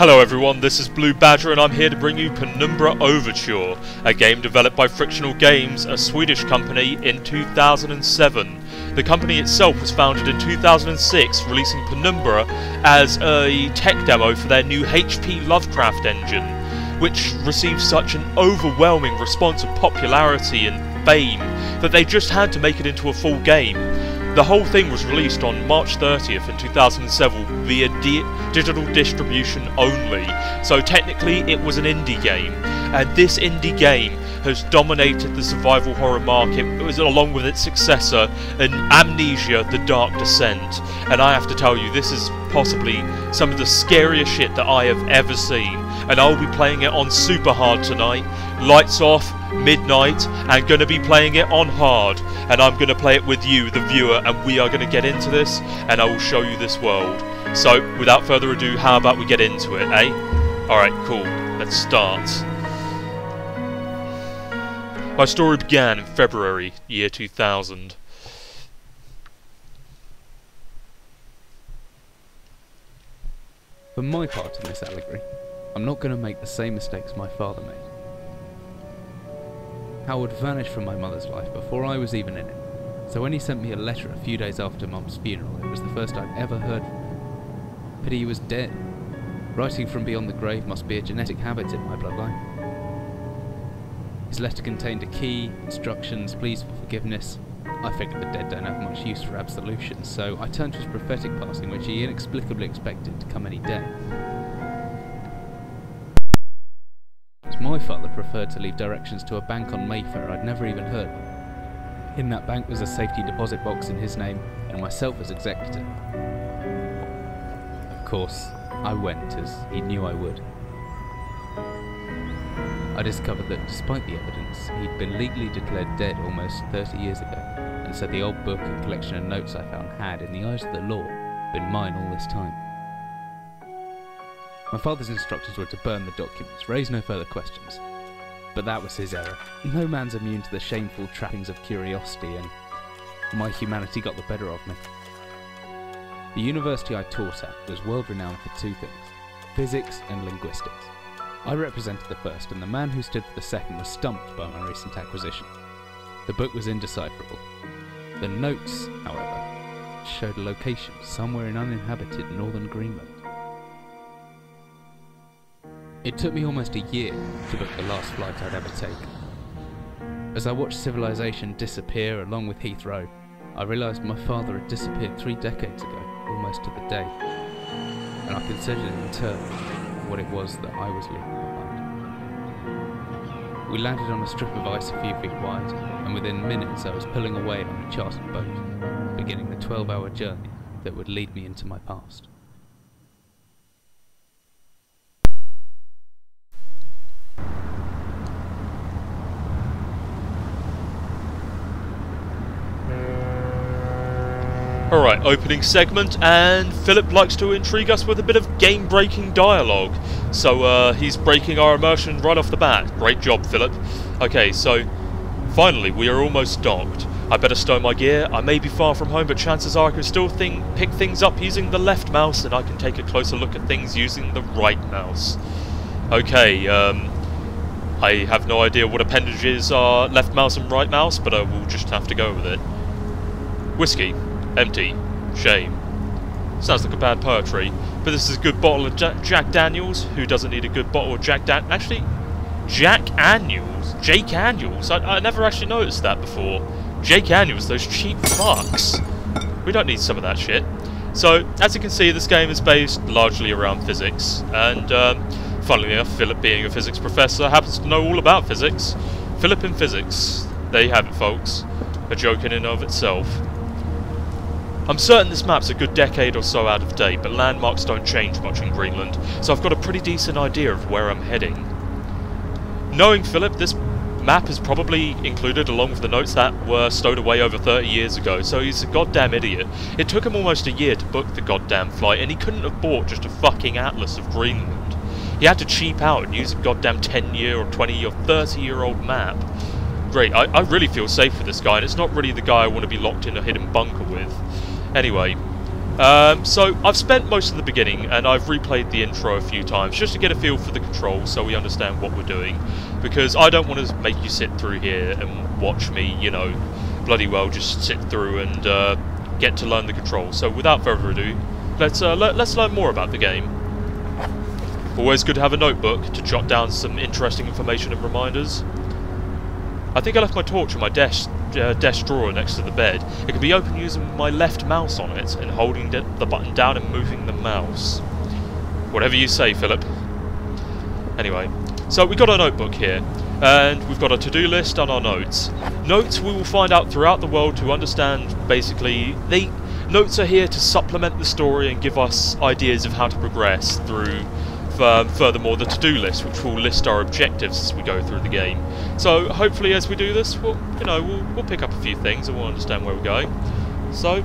Hello everyone, this is Blue Badger and I'm here to bring you Penumbra Overture, a game developed by Frictional Games, a Swedish company, in 2007. The company itself was founded in 2006, releasing Penumbra as a tech demo for their new HP Lovecraft Engine, which received such an overwhelming response of popularity and fame that they just had to make it into a full game. The whole thing was released on March 30th in 2007 via digital distribution only, so technically it was an indie game, and this indie game has dominated the survival horror market along with its successor, Amnesia: The Dark Descent, and I have to tell you, this is possibly some of the scariest shit that I have ever seen, and I'll be playing it on super hard tonight, lights off, midnight, and going to be playing it on hard, and I'm going to play it with you, the viewer, and we are going to get into this, and I will show you this world. So, without further ado, how about we get into it, eh? Alright, cool. Let's start. My story began in February, year 2000. For my part in this allegory, I'm not going to make the same mistakes my father made. Howard vanished from my mother's life before I was even in it, so when he sent me a letter a few days after Mum's funeral, it was the first I'd ever heard from him. Pity he was dead. Writing from beyond the grave must be a genetic habit in my bloodline. His letter contained a key, instructions, pleas for forgiveness. I figured the dead don't have much use for absolution, so I turned to his prophetic passing, which he inexplicably expected to come any day. My father preferred to leave directions to a bank on Mayfair I'd never even heard of. In that bank was a safety deposit box in his name, and myself as executor. Of course, I went, as he knew I would. I discovered that despite the evidence, he'd been legally declared dead almost 30 years ago, and so the old book and collection of notes I found had, in the eyes of the law, been mine all this time. My father's instructions were to burn the documents, raise no further questions. But that was his error. No man's immune to the shameful trappings of curiosity, and my humanity got the better of me. The university I taught at was world renowned for two things: physics and linguistics. I represented the first, and the man who stood for the second was stumped by my recent acquisition. The book was indecipherable. The notes, however, showed a location somewhere in uninhabited northern Greenland. It took me almost a year to book the last flight I'd ever take. As I watched civilization disappear along with Heathrow, I realised my father had disappeared 3 decades ago, almost to the day, and I considered in turn what it was that I was leaving behind. We landed on a strip of ice a few feet wide, and within minutes I was pulling away on a chartered boat, beginning the 12-hour journey that would lead me into my past. Alright, opening segment, and Philip likes to intrigue us with a bit of game-breaking dialogue. So, he's breaking our immersion right off the bat. Great job, Philip. Okay, so, finally, we are almost docked. I better stow my gear. I may be far from home, but chances are I can still pick things up using the left mouse, and I can take a closer look at things using the right mouse. Okay, I have no idea what appendages are left mouse and right mouse, but we'll just have to go with it. Whiskey. Empty. Shame. Sounds like a bad poetry, but this is a good bottle of Jack Daniels. Who doesn't need a good bottle of Jack Actually, Jack Annuals? Jake Annuals? I never actually noticed that before. Jake Annuals, those cheap fucks. We don't need some of that shit. So, as you can see, this game is based largely around physics, and funnily enough, Philip, being a physics professor, happens to know all about physics. Philip in physics. There you have it, folks. A joke in and of itself. I'm certain this map's a good decade or so out of date, but landmarks don't change much in Greenland, so I've got a pretty decent idea of where I'm heading. Knowing Philip, this map is probably included along with the notes that were stowed away over 30 years ago, so he's a goddamn idiot. It took him almost a year to book the goddamn flight, and he couldn't have bought just a fucking atlas of Greenland. He had to cheap out and use a goddamn 10-year or 20 or 30-year-old map. Great, I really feel safe with this guy, and it's not really the guy I want to be locked in a hidden bunker with. Anyway, So I've spent most of the beginning and I've replayed the intro a few times just to get a feel for the controls so we understand what we're doing, because I don't want to make you sit through here and watch me, you know, bloody well just sit through and get to learn the controls. So without further ado, let's learn more about the game. Always good to have a notebook to jot down some interesting information and reminders. I think I left my torch in my desk drawer next to the bed. It can be opened using my left mouse on it and holding the button down and moving the mouse. Whatever you say, Philip. Anyway, so we've got a notebook here, and we've got a to-do list and our notes. Notes we will find out throughout the world to understand, basically, notes are here to supplement the story and give us ideas of how to progress through. Furthermore, the to-do list, which will list our objectives as we go through the game. So hopefully, as we do this, we'll pick up a few things and we'll understand where we're going. So,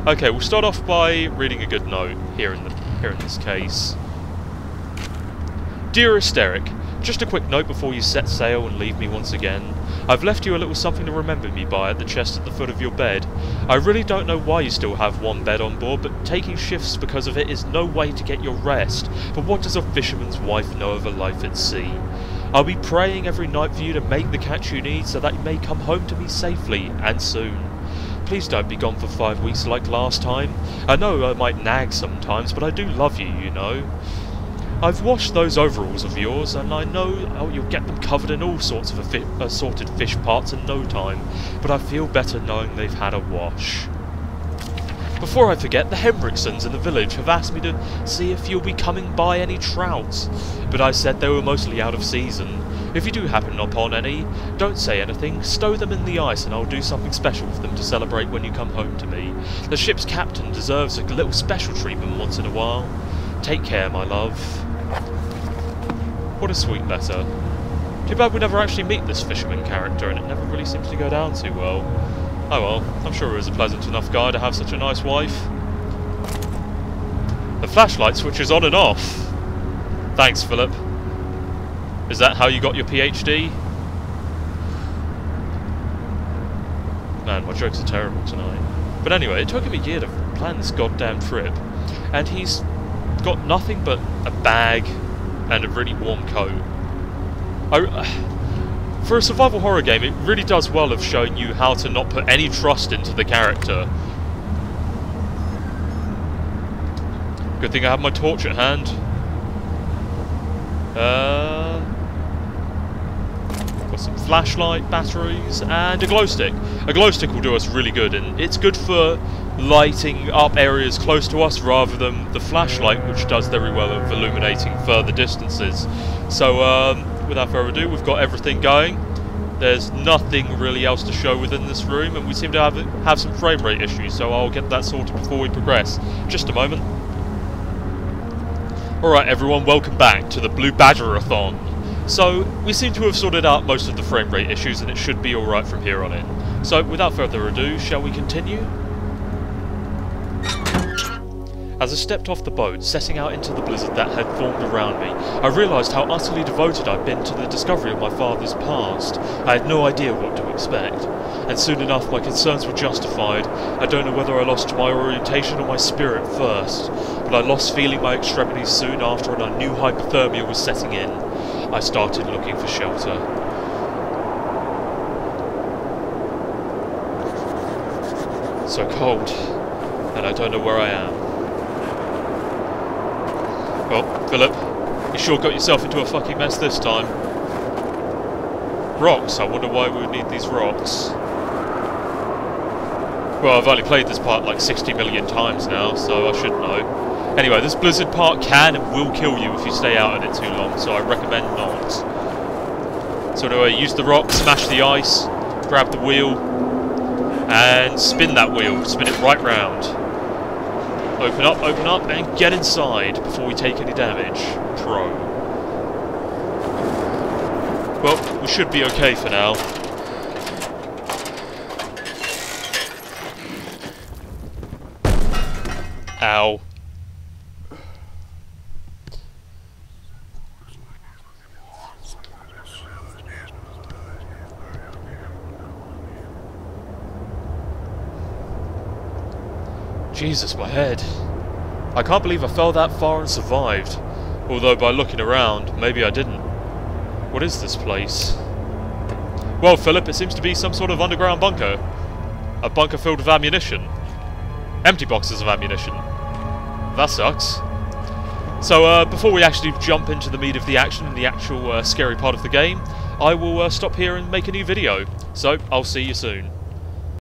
okay, we'll start off by reading a good note here in this case. Dearest Eric, just a quick note before you set sail and leave me once again. I've left you a little something to remember me by at the chest at the foot of your bed. I really don't know why you still have one bed on board, but taking shifts because of it is no way to get your rest. But what does a fisherman's wife know of a life at sea? I'll be praying every night for you to make the catch you need so that you may come home to me safely, and soon. Please don't be gone for 5 weeks like last time. I know I might nag sometimes, but I do love you, you know. I've washed those overalls of yours, and I know you'll get them covered in all sorts of assorted fish parts in no time, but I feel better knowing they've had a wash. Before I forget, the Henriksons in the village have asked me to see if you'll be coming by any trouts, but I said they were mostly out of season. If you do happen upon any, don't say anything, stow them in the ice and I'll do something special with them to celebrate when you come home to me. The ship's captain deserves a little special treatment once in a while. Take care, my love. What a sweet letter. Too bad we never actually meet this fisherman character, and it never really seems to go down too well. Oh well, I'm sure he was a pleasant enough guy to have such a nice wife. The flashlight switches on and off. Thanks, Philip. Is that how you got your PhD? Man, my jokes are terrible tonight. But anyway, it took him a year to plan this goddamn trip, and he's got nothing but a bag and a really warm coat. For a survival horror game, it really does well of showing you how to not put any trust into the character. Good thing I have my torch at hand. Got some flashlight batteries and a glow stick. A glow stick will do us really good, and it's good for lighting up areas close to us rather than the flashlight, which does very well of illuminating further distances. So without further ado, we've got everything going. There's nothing really else to show within this room, and we seem to have some frame rate issues, so I'll get that sorted before we progress. Just a moment. Alright everyone, welcome back to the Blue Badger-a-thon. So, we seem to have sorted out most of the frame rate issues, and it should be alright from here on in. So, without further ado, shall we continue? As I stepped off the boat, setting out into the blizzard that had formed around me, I realised how utterly devoted I'd been to the discovery of my father's past. I had no idea what to expect, and soon enough my concerns were justified. I don't know whether I lost my orientation or my spirit first, but I lost feeling my extremities soon after, and I knew hypothermia was setting in. I started looking for shelter. So cold, and I don't know where I am. Well, Philip, you sure got yourself into a fucking mess this time. Rocks, I wonder why we would need these rocks. Well, I've only played this part like 60 million times now, so I should know. Anyway, this blizzard part can and will kill you if you stay out in it too long, so I recommend not. So anyway, use the rock, smash the ice, grab the wheel, and spin that wheel. Spin it right round. Open up, and get inside before we take any damage. Pro. Well, we should be okay for now. Ow. Jesus, my head. I can't believe I fell that far and survived. Although by looking around, maybe I didn't. What is this place? Well, Philip, it seems to be some sort of underground bunker. A bunker filled with ammunition. Empty boxes of ammunition. That sucks. So, before we actually jump into the meat of the action and the actual scary part of the game, I will stop here and make a new video. So, I'll see you soon.